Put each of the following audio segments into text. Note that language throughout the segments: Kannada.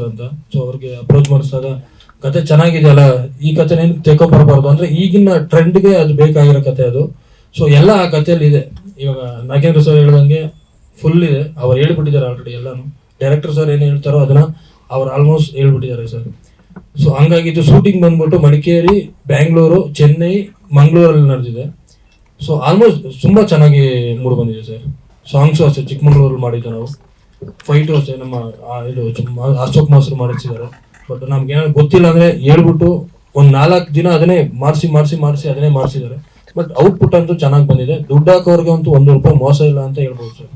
ಅಂತ ಸೊ ಅವ್ರಿಗೆ ಅಪ್ರೋಚ್ ಮಾಡಿಸಿದಾಗ ಕತೆ ಚೆನ್ನಾಗಿದೆಯಲ್ಲ, ಈ ಕತೆ ತೆಕೊಂಬರಬಾರ್ದು ಅಂದ್ರೆ ಈಗಿನ ಟ್ರೆಂಡ್ಗೆ ಅದು ಬೇಕಾಗಿರೋ ಕತೆ ಅದು. ಸೊ ಎಲ್ಲ ಆ ಕಥೆಯಲ್ಲಿ ಇದೆ. ಇವಾಗ ನಾಗೇಂದ್ರ ಸರ್ ಹೇಳ್ದಂಗೆ ಫುಲ್ ಇದೆ, ಅವ್ರು ಹೇಳ್ಬಿಟ್ಟಿದ್ದಾರೆ ಆಲ್ರೆಡಿ ಎಲ್ಲಾನು. ಡೈರೆಕ್ಟರ್ ಸರ್ ಏನು ಹೇಳ್ತಾರೋ ಅದನ್ನ ಅವ್ರು ಆಲ್ಮೋಸ್ಟ್ ಹೇಳ್ಬಿಟ್ಟಿದ್ದಾರೆ ಸರ್. ಸೊ ಹಂಗಾಗಿ ಇದು ಶೂಟಿಂಗ್ ಬಂದ್ಬಿಟ್ಟು ಮಡಿಕೇರಿ, ಬ್ಯಾಂಗ್ಳೂರು, ಚೆನ್ನೈ, ಮಂಗಳೂರಲ್ಲಿ ನಡೆದಿದೆ. ಸೊ ಆಲ್ಮೋಸ್ಟ್ ತುಂಬಾ ಚೆನ್ನಾಗಿ ಮೂಡ್ ಬಂದಿದೆ ಸರ್. ಸಾಂಗ್ಸು ಅಷ್ಟೇ ಚಿಕ್ಕಮಂಗ್ಳೂರಲ್ಲಿ ಮಾಡಿದ್ದು ನಾವು. ಫೈಟು ಅಷ್ಟೇ ನಮ್ಮ ಇದು ಅಶೋಕ್ ಮಾಸ್ಟರ್ ಮಾಡಿಸಿದ್ದಾರೆ. ಬಟ್ ನಮ್ಗೆ ಏನಾದ್ರು ಗೊತ್ತಿಲ್ಲ ಅಂದ್ರೆ ಹೇಳ್ಬಿಟ್ಟು ಒಂದ್ 4 ದಿನ ಅದನ್ನೇ ಮಾಡಿಸಿ ಅದನ್ನೇ ಮಾಡಿಸಿದ್ದಾರೆ. ಬಟ್ ಔಟ್ಪುಟ್ ಅಂತೂ ಚೆನ್ನಾಗಿ ಬಂದಿದೆ. ದುಡ್ಡು ಹಾಕೋರ್ಗೆ ಅಂತೂ 1 ರೂಪಾಯಿ ಮೋಸ ಇಲ್ಲ ಅಂತ ಹೇಳ್ಬೋದು ಸರ್.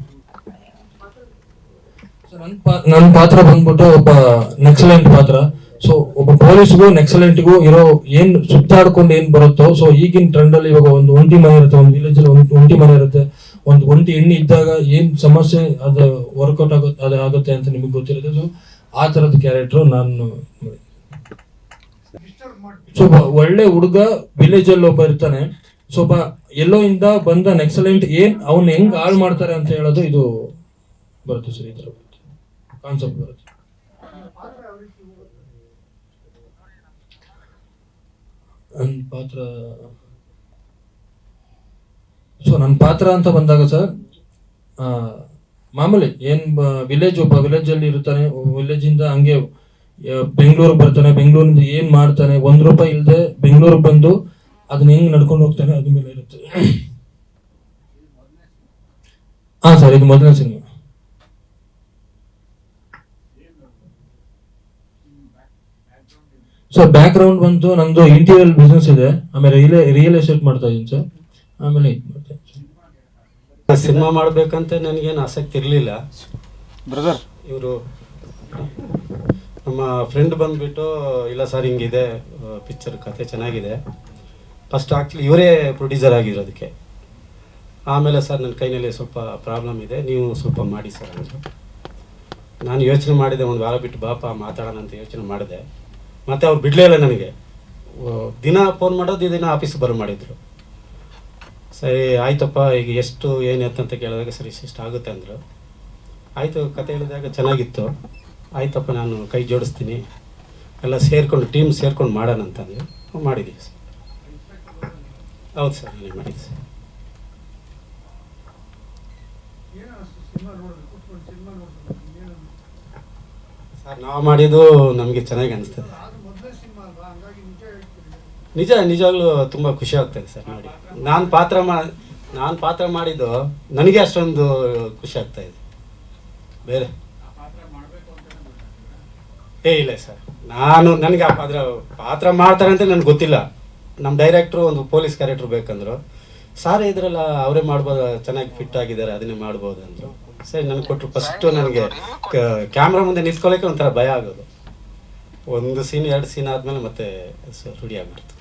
ನನ್ನ ಪಾತ್ರ ಬಂದ್ಬಿಟ್ಟು ಒಬ್ಬ ನೆಕ್ಸಲೆಂಟ್ ಪಾತ್ರ. ಸೊ ಒಬ್ಬ ಪೊಲೀಸ್ಗೂ ನೆಕ್ಸಲೆಂಟ್ಗೂ ಇರೋ ಏನ್ ಸುತ್ತಾಡ್ಕೊಂಡು ಏನ್ ಬರುತ್ತೋ, ಸೊ ಈಗಿನ ಟ್ರೆಂಡ್ ಅಲ್ಲಿ ಇವಾಗ ಒಂದು ಒಂಟಿ ಮನೆ ಇರುತ್ತೆ, ಒಂದು ವಿಲೇಜ್ ಅಲ್ಲಿ ಒಂಟಿ ಮನೆ ಇರುತ್ತೆ, ಒಂದು ಒಂಟಿ ಹೆಣ್ಣು ಇದ್ದಾಗ ಏನ್ ಸಮಸ್ಯೆ ಅದು ವರ್ಕೌಟ್ ಆಗುತ್ತೆ ಅಂತ ನಿಮಗೆ ಗೊತ್ತಿರುತ್ತೆ. ಸೊ ಆ ತರದ ಕ್ಯಾರೆಕ್ಟರ್ ನಾನು. ಸೊ ಒಳ್ಳೆ ಹುಡುಗ ವಿಲೇಜ್ ಅಲ್ಲಿ ಒಬ್ಬ ಇರ್ತಾನೆ. ಸೊ ಒಬ್ಬ ಎಲ್ಲೋ ಇಂದ ಬಂದ ನೆಕ್ಸಲೆಂಟ್ ಏನ್ ಅವ್ನ ಹೆಂಗ್ ಹಾಳು ಮಾಡ್ತಾರೆ ಅಂತ ಹೇಳೋದು ಇದು ಬರುತ್ತೆ ಸರ್. ಈ ತರ ಕಾನ್ಸೆಪ್ಟ್ ಬರುತ್ತೆ. ನನ್ನ ಪಾತ್ರ ಅಂತ ಬಂದಾಗ ಸರ್, ಮಾಮೂಲಿ ಏನ್ ಒಬ್ಬ ವಿಲೇಜ್ ಅಲ್ಲಿ ಇರ್ತಾನೆ. ವಿಲೇಜ್ ಇಂದ ಹಂಗೆ ಬೆಂಗಳೂರಿಗೆ ಬರ್ತಾನೆ. ಬೆಂಗಳೂರಿಂದ ಏನ್ ಮಾಡ್ತಾನೆ, 1 ರೂಪಾಯಿ ಇಲ್ಲದೆ ಬೆಂಗಳೂರಿಗೆ ಬಂದು ಅದನ್ನ ಹೆಂಗ್ ನಡ್ಕೊಂಡು ಹೋಗ್ತಾನೆ ಅದ್ರ ಮೇಲೆ ಇರುತ್ತೆ. ಹಾ ಸರ್, ಇದು ಮೊದಲನೇ ಸಿನಿಮಾ. ಸೊ ಬ್ಯಾಕ್ ಗ್ರೌಂಡ್ ಬಂತು, ನಂದು ಇಂಟೀರಿಯರ್ ಬಿಸ್ನೆಸ್ ಇದೆ. ಆಮೇಲೆ ರಿಯಲ್ ಎಸ್ಟೇಟ್ ಮಾಡ್ತಾ ಇದೀನಿ ಸರ್. ಆಮೇಲೆ ಸಿನಿಮಾ ಮಾಡ್ಬೇಕಂತ ನನಗೇನು ಆಸಕ್ತಿ ಇರಲಿಲ್ಲ ಬ್ರದರ್. ಇವರು ನಮ್ಮ ಫ್ರೆಂಡ್ ಬಂದ್ಬಿಟ್ಟು, ಇಲ್ಲ ಸರ್ ಹಿಂಗಿದೆ ಪಿಕ್ಚರ್, ಕತೆ ಚೆನ್ನಾಗಿದೆ. ಫಸ್ಟ್ ಆ್ಯಕ್ಚುಲಿ ಇವರೇ ಪ್ರೊಡ್ಯೂಸರ್ ಆಗಿರೋದಕ್ಕೆ. ಆಮೇಲೆ ಸರ್ ನನ್ನ ಕೈನಲ್ಲಿ ಸ್ವಲ್ಪ ಪ್ರಾಬ್ಲಮ್ ಇದೆ, ನೀವು ಸ್ವಲ್ಪ ಮಾಡಿ ಸರ್ ಅಂದರು. ನಾನು ಯೋಚನೆ ಮಾಡಿದೆ, 1 ವಾರ ಬಿಟ್ಟು ಬಾಪ ಮಾತಾಡೋಣ ಅಂತ ಯೋಚನೆ ಮಾಡಿದೆ. ಮತ್ತು ಅವ್ರು ಬಿಡಲೇ ಇಲ್ಲ ನನಗೆ. ದಿನ ಫೋನ್ ಮಾಡೋದು, ದಿನ ಆಫೀಸ್ಗೆ ಬರೋ ಮಾಡಿದರು. ಸರಿ ಆಯ್ತಪ್ಪ, ಈಗ ಎಷ್ಟು ಏನು ಅಂತ ಕೇಳಿದಾಗ ಸರಿ ಇಷ್ಟು ಆಗುತ್ತೆ ಅಂದರು. ಆಯಿತು, ಕತೆ ಹೇಳಿದಾಗ ಚೆನ್ನಾಗಿತ್ತು. ಆಯ್ತಪ್ಪ ನಾನು ಕೈ ಜೋಡಿಸ್ತೀನಿ, ಎಲ್ಲ ಸೇರಿಕೊಂಡು ಟೀಮ್ ಸೇರ್ಕೊಂಡು ಮಾಡೋಣ ಅಂತಂದು ಮಾಡಿದ್ದೀವಿ ಸರ್. ಹೌದು ಸರ್, ನಾನು ಮಾಡಿದ್ದೆ ಸರ್. ಸರ್ ನಾವು ಮಾಡಿದ್ದು ನಮಗೆ ಚೆನ್ನಾಗಿ ಅನಿಸ್ತದೆ. ನಿಜವಾಗ್ಲೂ ತುಂಬ ಖುಷಿ ಆಗ್ತದೆ ಸರ್ ನೋಡಿ. ನಾನು ಪಾತ್ರ ಮಾಡಿದ್ದು ನನಗೆ ಅಷ್ಟೊಂದು ಖುಷಿ ಆಗ್ತಾ ಇದೆ. ಬೇರೆ ಇಲ್ಲ ಸರ್, ನನಗೆ ಆ ಪಾತ್ರ ಮಾಡ್ತಾರೆ ಅಂತ ನನಗೆ ಗೊತ್ತಿಲ್ಲ. ನಮ್ಮ ಡೈರೆಕ್ಟ್ರು ಒಂದು ಪೊಲೀಸ್ ಕ್ಯಾರೆಕ್ಟರ್ ಬೇಕಂದ್ರು. ಸಾರ್ ಇದ್ರಲ್ಲ ಅವರೇ ಮಾಡ್ಬೋದು, ಚೆನ್ನಾಗಿ ಫಿಟ್ ಆಗಿದ್ದಾರೆ, ಅದನ್ನೇ ಮಾಡ್ಬೋದು ಅಂದರು. ಸರಿ ನನಗೆ ಕೊಟ್ಟರು. ಫಸ್ಟು ನನಗೆ ಕ್ಯಾಮ್ರಾ ಮುಂದೆ ನಿಂತ್ಕೊಳ್ಳೋಕೆ ಒಂಥರ ಭಯ ಆಗೋದು. 1 ಸೀನ್ 2 ಸೀನ್ ಆದಮೇಲೆ ಮತ್ತೆ ರೂಢಿ ಆಗ್ಬಿಡ್ತು.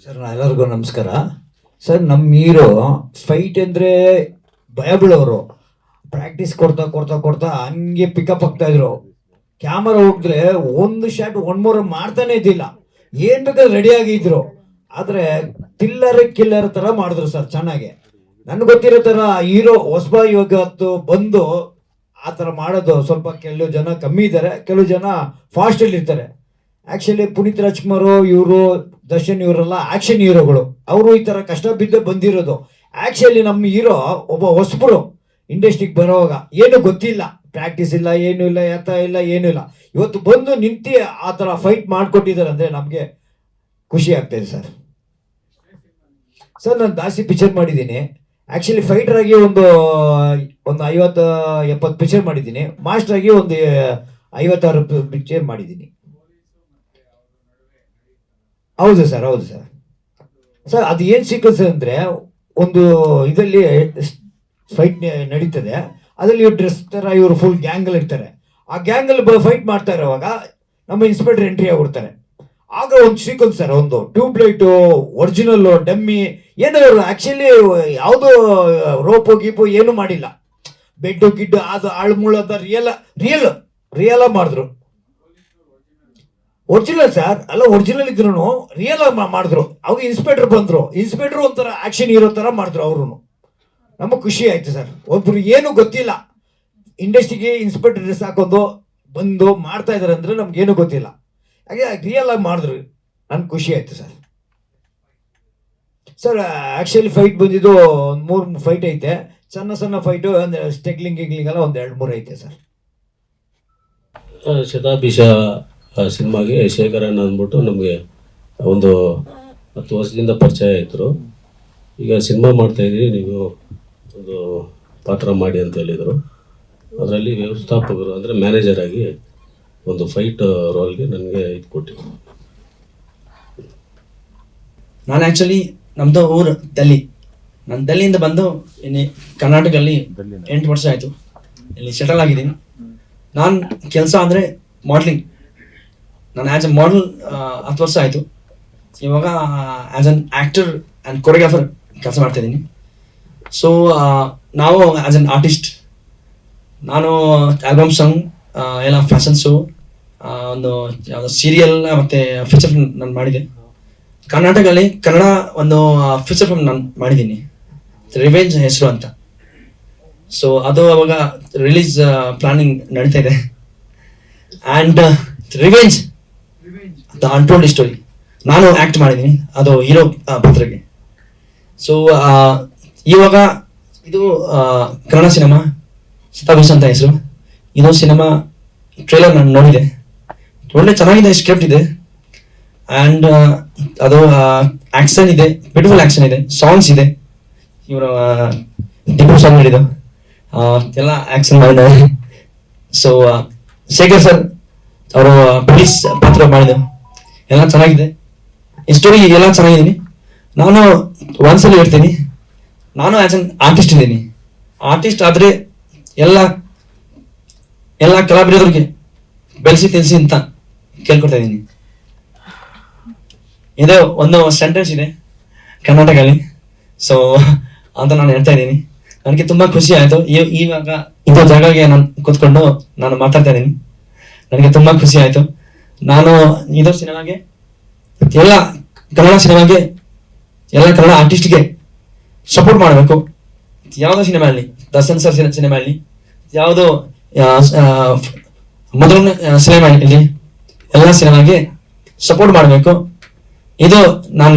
ಸರ್ ಎಲ್ಲರಿಗೂ ನಮಸ್ಕಾರ. ಸರ್ ನಮ್ಮ ಹೀರೋ ಫೈಟ್ ಅಂದರೆ ಭಯ ಬೀಳೋರು. ಪ್ರಾಕ್ಟೀಸ್ ಕೊಡ್ತಾ ಹಂಗೆ ಪಿಕಪ್ ಆಗ್ತಾ ಇದ್ರು. ಕ್ಯಾಮರಾ ಹೋಗಿದ್ರೆ 1 ಶಾಟ್ 1 ಮೂರು ಮಾಡ್ತಾನೆ ಇದ್ದಿಲ್ಲ, ಏನ್ ಬೇಕಾದ್ರೆ ರೆಡಿ ಆಗಿದ್ರು. ಆದ್ರೆ ಕಿಲ್ಲರ್ ತರ ಮಾಡಿದ್ರು ಸರ್ ಚೆನ್ನಾಗಿ. ನನ್ಗೆ ಗೊತ್ತಿರೋ ತರ ಹೀರೋ ಹೊಸಬ ಇವತ್ತು ಬಂದು ಆ ತರ ಮಾಡೋದು ಸ್ವಲ್ಪ ಕೆಲವು ಜನ ಕಮ್ಮಿ ಇದ್ದಾರೆ, ಕೆಲವು ಜನ ಫಾಸ್ಟ್ ಅಲ್ಲಿ ಇರ್ತಾರೆ. ಆಕ್ಚುಲಿ ಪುನೀತ್ ರಾಜ್ಕುಮಾರ್ ಇವರು, ದರ್ಶನ್ ಇವರೆಲ್ಲ ಆಕ್ಷನ್ ಹೀರೋಗಳು. ಅವರು ಈ ತರ ಕಷ್ಟ ಬಿದ್ದೆ ಬಂದಿರೋದು. ಆಕ್ಚುಲಿ ನಮ್ಮ ಹೀರೋ ಒಬ್ಬ ಹೊಸಬರು ಇಂಡಸ್ಟ್ರಿಗೆ ಬರೋವಾಗ ಏನು ಗೊತ್ತಿಲ್ಲ, ಪ್ರಾಕ್ಟೀಸ್ ಇಲ್ಲ, ಏನು ಇಲ್ಲ, ಏನು ಇಲ್ಲ. ಇವತ್ತು ಬಂದು ನಿಂತು ಆ ತರ ಫೈಟ್ ಮಾಡ್ಕೊಟ್ಟಿದ್ದಾರೆ ಅಂದ್ರೆ ನಮ್ಗೆ ಖುಷಿ ಆಗ್ತಾಯಿದೆ ಸರ್. ನಾನು ಜಾಸ್ತಿ ಪಿಕ್ಚರ್ ಮಾಡಿದ್ದೀನಿ. ಆಕ್ಚುಲಿ ಫೈಟರ್ ಆಗಿ ಒಂದು 50-70 ಪಿಕ್ಚರ್ ಮಾಡಿದ್ದೀನಿ. ಮಾಸ್ಟರ್ ಆಗಿ ಒಂದು 56 ಪಿಕ್ಚರ್ ಮಾಡಿದ್ದೀನಿ. ಹೌದು ಸರ್. ಅದು ಏನ್ ಸೀಕ್ವೆನ್ಸ್ ಅಂದ್ರೆ, ಒಂದು ಇದರಲ್ಲಿ ಫೈಟ್ ನಡೀತದೆ. ಅದರಲ್ಲಿ ಡ್ರೆಸ್ ತರ ಇವರು ಫುಲ್ ಗ್ಯಾಂಗ್ ಅಲ್ಲಿ ಇರ್ತಾರೆ. ಆ ಗ್ಯಾಂಗ್ ಅಲ್ಲಿ ಫೈಟ್ ಮಾಡ್ತಾ ಇರುವಾಗ ನಮ್ಮ ಇನ್ಸ್ಪೆಕ್ಟರ್ ಎಂಟ್ರಿ ಆಗ್ಬಿಡ್ತಾರೆ. ಆಗ ಒಂದು ಸೀಕ್ವೆನ್ಸ್ ಸರ್, ಒಂದು ಟ್ಯೂಬ್ಲೈಟ್, ಒರಿಜಿನಲ್ ಡಮ್ಮಿ, ಏನಾದ್ರು ಆಕ್ಚುಲಿ ಯಾವುದು ರೋಪು ಗೀಪು ಏನು ಮಾಡಿಲ್ಲ. ಬೆಡ್ಡು ಗಿಡ್ಡು ಅದು ಆಳ್ಮುಳದ ರಿಯಲ್ ಮಾಡಿದ್ರು. ಒರಿಜಿನಲ್ ಸರ್ ಅಲ್ಲ, ಒರಿಜಿನಲ್ ಇದ್ರು ರಿಯಲ್ ಮಾಡಿದ್ರು. ಅವಾಗ ಇನ್ಸ್ಪೆಕ್ಟರ್ ಬಂದ್ರು. ಇನ್ಸ್ಪೆಕ್ಟರ್ ಒಂಥರ ಆಕ್ಷನ್ ಹೀರೋ ತರ ಮಾಡಿದ್ರು. ಅವರು ನಮಗೆ ಖುಷಿ ಆಯ್ತು ಸರ್. ಒಬ್ರು ಏನು ಗೊತ್ತಿಲ್ಲ, ಇಂಡಸ್ಟ್ರಿಗೆ ಇನ್ಸ್ಪೆಕ್ಟರ್ ಡ್ರೆಸ್ ಹಾಕೊಂಡು ಬಂದು ಮಾಡ್ತಾ ಇದಾರೆ ಅಂದ್ರೆ ನಮ್ಗೇನು ಗೊತ್ತಿಲ್ಲ, ಹಾಗೆ ರಿಯಲ್ ಆಗಿ ಮಾಡಿದ್ರು, ನನ್ಗೆ ಖುಷಿ ಆಯ್ತು ಸರ್. ಸರ್ ಆಕ್ಚುಲಿ ಫೈಟ್ ಬಂದಿದ್ದು ಒಂದು 3 ಫೈಟ್ ಐತೆ, ಸಣ್ಣ ಸಣ್ಣ ಫೈಟು ಒಂದು ಸ್ಟೆಗ್ಲಿಂಗ್ ಗಿಗ್ಲಿಂಗ್ ಎಲ್ಲ ಒಂದು 2-3 ಐತೆ ಸರ್. ಶತಾಭಿಷ ಸಿನಿಮಾಗೆ ಶೇಖರನ್ ಅಂದ್ಬಿಟ್ಟು ನಮಗೆ ಒಂದು 10 ವರ್ಷದಿಂದ ಪರಿಚಯ ಆಯಿತು. ಈಗ ಸಿನಿಮಾ ಮಾಡ್ತಾಯಿದ್ದೀವಿ, ನೀವು ಒಂದು ಪಾತ್ರ ಮಾಡಿ ಅಂತ ಹೇಳಿದರು. ಅದರಲ್ಲಿ ವ್ಯವಸ್ಥಾಪಕರು ಅಂದರೆ ಮ್ಯಾನೇಜರ್ ಆಗಿ ಒಂದು ಫೈಟ್ ರೋಲ್ಗೆ ನನಗೆ ಇದು ಕೊಟ್ಟಿದ್ದು. ನಾನು ಆ್ಯಕ್ಚುಲಿ ನಮ್ಮದು ಊರು ಡೆಲ್ಲಿ. ನಾನು ಡೆಲ್ಲಿಯಿಂದ ಬಂದು ಇಲ್ಲಿ ಕರ್ನಾಟಕದಲ್ಲಿ 8 ವರ್ಷ ಆಯಿತು, ಇಲ್ಲಿ ಸೆಟಲ್ ಆಗಿದ್ದೀನಿ. ನಾನು ಕೆಲಸ ಅಂದರೆ ಮಾಡ್ಲಿಂಗ್. ನಾನು ಆ್ಯಸ್ ಎ ಮಾಡಲ್ 10 ವರ್ಷ ಆಯಿತು. ಇವಾಗ as an actor and choreographer ಕೆಲಸ ಮಾಡ್ತಾಯಿದ್ದೀನಿ. ಸೊ ನಾವು ಆ್ಯಸ್ ಅನ್ ಆರ್ಟಿಸ್ಟ್ ನಾನು ಆಲ್ಬಮ್ ಸಾಂಗ್ ಎಲ್ಲ ಫ್ಯಾಷನ್ ಶೋ, ಒಂದು ಯಾವುದೋ ಸೀರಿಯಲ್ ಮತ್ತು ಫೀಚರ್ ಫಿಲ್ಮ್ ನಾನು ಮಾಡಿದೆ. ಕರ್ನಾಟಕದಲ್ಲಿ ಕನ್ನಡ ಒಂದು ಫೀಚರ್ ಫಿಲ್ಮ್ ನಾನು ಮಾಡಿದ್ದೀನಿ, ರಿವೆಂಜ್ ಹೆಸರು ಅಂತ. ಸೊ ಅದು ಅವಾಗ ರಿಲೀಸ್ ಪ್ಲಾನಿಂಗ್ ನಡೀತಾ ಇದೆ. And revenge the untold story ನಾನು ಆ್ಯಕ್ಟ್ ಮಾಡಿದ್ದೀನಿ, ಅದು ಹೀರೋ ಪಾತ್ರಕ್ಕೆ. ಸೊ ಇವಾಗ ಇದು ಕನ್ನಡ ಸಿನಿಮಾ ಶತಾಭಿಷ ಅಂತ ಹೆಸರು. ಇದು ಸಿನಿಮಾ ಟ್ರೇಲರ್ ನಾನು ನೋಡಿದೆ, ಒಳ್ಳೆ ಚೆನ್ನಾಗಿದೆ, ಸ್ಕ್ರಿಪ್ಟ್ ಇದೆ ಆ್ಯಂಡ್ ಅದು ಆ್ಯಕ್ಷನ್ ಇದೆ, ಬ್ಯೂಟಿಫುಲ್ ಆ್ಯಕ್ಷನ್ ಇದೆ, ಸಾಂಗ್ಸ್ ಇದೆ. ಇವರು ಡಿಪೋ ಸಾಂಗ್ ಹೇಳಿದ್ದು ಎಲ್ಲ ಆ್ಯಕ್ಷನ್ ಮಾಡಿದ್ದಾರೆ. ಸೊ ಶೇಖರ್ ಸರ್ ಅವರು ಪೊಲೀಸ್ ಪಾತ್ರ ಮಾಡಿದ್ದು ಎಲ್ಲ ಚೆನ್ನಾಗಿದೆ, ಈ ಸ್ಟೋರಿ ಎಲ್ಲ ಚೆನ್ನಾಗಿದ್ದೀನಿ. ನಾನು ಒಂದ್ಸಲ ಹೇಳ್ತೀನಿ, ನಾನು ಆ್ಯಸ್ ಅನ್ ಆರ್ಟಿಸ್ಟ್ ಇದ್ದೀನಿ. ಆರ್ಟಿಸ್ಟ್ ಆದರೆ ಎಲ್ಲ ಕಲಾವಿದರಿಗೆ ಬೆಳೆಸಿ ತಿಳಿಸಿ ಅಂತ ಕೇಳ್ಕೊಡ್ತಾ ಇದ್ದೀನಿ. ಇದು ಒಂದು ಸೆಂಟೆನ್ಸ್ ಇದೆ ಕರ್ನಾಟಕದಲ್ಲಿ, ಸೊ ಅಂತ ನಾನು ಹೇಳ್ತಾ ಇದ್ದೀನಿ. ನನಗೆ ತುಂಬ ಖುಷಿ ಆಯಿತು. ಇವಾಗ ಇದು ಜಾಗಕ್ಕೆ ನಾನು ಕೂತ್ಕೊಂಡು ನಾನು ಮಾತಾಡ್ತಾ ಇದ್ದೀನಿ, ನನಗೆ ತುಂಬ ಖುಷಿ ಆಯಿತು. ನಾನು ಇದು ಸಿನಿಮಾಗೆ ಎಲ್ಲ ಕನ್ನಡ ಸಿನಿಮಾಗೆ ಎಲ್ಲ ಕನ್ನಡ ಆರ್ಟಿಸ್ಟ್ಗೆ ಸಪೋರ್ಟ್ ಮಾಡಬೇಕು. ಯಾವುದೋ ಸಿನಿಮಾ ಆಗಲಿ, ದರ್ಶನ್ ಸರ್ ಸಿನಿಮಾ ಆಗಲಿ, ಯಾವುದೋ ಮೊದಲನೇ ಸಿನಿಮಾ ಇಲ್ಲಿ ಎಲ್ಲ ಸಿನಿಮಾಗೆ ಸಪೋರ್ಟ್ ಮಾಡಬೇಕು. ಇದು ನಾನು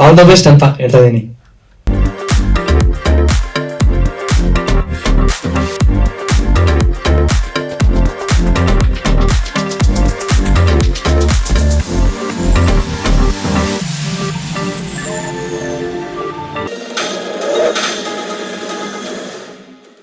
ಆಲ್ ದ ಬೆಸ್ಟ್ ಅಂತ ಹೇಳ್ತಾ ಇದ್ದೀನಿ.